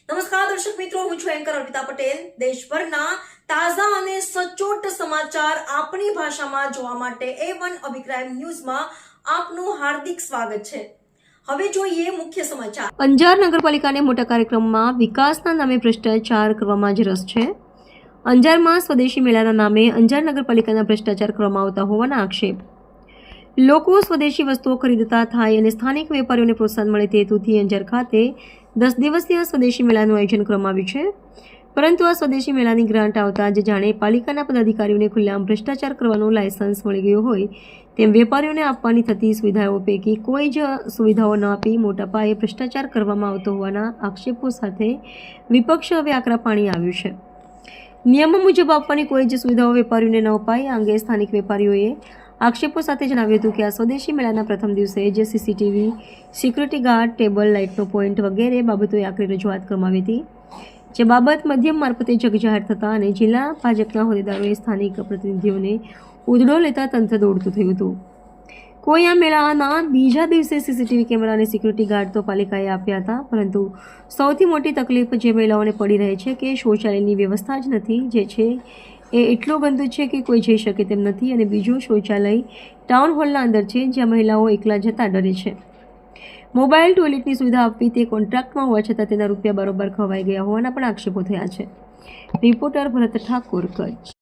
નમસ્કાર દર્શક મિત્રો, હું છું એન્કર અર્પિતા પટેલ। દેશભરના તાજા અને સચોટ સમાચાર આપણી ભાષામાં જોવા માટે A1 અભિપ્રાય ન્યૂઝમાં આપનું હાર્દિક સ્વાગત છે। હવે જોઈએ મુખ્ય સમાચાર। અંજાર નગરપાલિકાને મોટા કાર્યક્રમમાં વિકાસના નામે ભ્રષ્ટાચાર કરવામાં જ રસ છે। અંજારમાં સ્વદેશી મેળાના નામે અંજાર નગરપાલિકાના ભ્રષ્ટાચાર કરવામાં આવતા હોવાના આક્ષેપ। લોકો સ્વદેશી વસ્તુઓ ખરીદતા થાય અને સ્થાનિક વેપારીઓને પ્રોત્સાહન મળે તે હેતુથી અંજાર ખાતે 10 દિવસીય સ્વદેશી મેળાનું આયોજન કરવામાં આવ્યું છે, પરંતુ આ સ્વદેશી મેળાની ગ્રાન્ટ આવતા જ જાણે પાલિકાના પદાધિકારીઓને ખુલ્લેઆમ ભ્રષ્ટાચાર કરવાનું લાયસન્સ મળી ગયું હોય તેમ વેપારીઓને આપવાની થતી સુવિધાઓ પૈકી કોઈ જ સુવિધાઓ ન આપી મોટા પાયે ભ્રષ્ટાચાર કરવામાં આવતો હોવાના આક્ષેપો સાથે વિપક્ષ હવે આકરા પાણી આવ્યું છે। નિયમો મુજબ આપવાની કોઈ જ સુવિધાઓ વેપારીઓને ન અપાય આ અંગે સ્થાનિક વેપારીઓએ આક્ષેપો સાથે જણાવ્યું હતું કે આ સ્વદેશી મેળાના પ્રથમ દિવસે જ સીસીટીવી, સિક્યુરિટી ગાર્ડ, ટેબલ, લાઇટનો પોઈન્ટ વગેરે બાબતોએ આકરી રજૂઆત કરવામાં આવી હતી, જે બાબત મધ્યમ મારફતે જગજાહેર થતા અને જિલ્લા ભાજપના હોદ્દેદારોએ સ્થાનિક પ્રતિનિધિઓને ઉધડો લેતા તંત્ર દોડતું થયું હતું। કોઈ આ મેળાના બીજા દિવસે સીસીટીવી કેમેરા અને સિક્યુરિટી ગાર્ડ તો પાલિકાએ આપ્યા હતા, પરંતુ સૌથી મોટી તકલીફ જે મહિલાઓને પડી રહી છે કે શૌચાલયની વ્યવસ્થા જ નથી, જે છે એ એટલો ગંદુ છે કે કોઈ જઈ શકે તેમ નથી, અને બીજું શૌચાલય ટાઉન હોલના અંદર છે જ્યાં મહિલાઓ એકલા જતા ડરે છે। મોબાઈલ ટોયલેટની સુવિધા આપવી તે કોન્ટ્રાક્ટમાં હોવા છતાં તેના રૂપિયા બરોબર ખવાઈ ગયા હોવાના પણ આક્ષેપો થયા છે। રિપોર્ટર ભરત ઠાકોર, કચ્છ।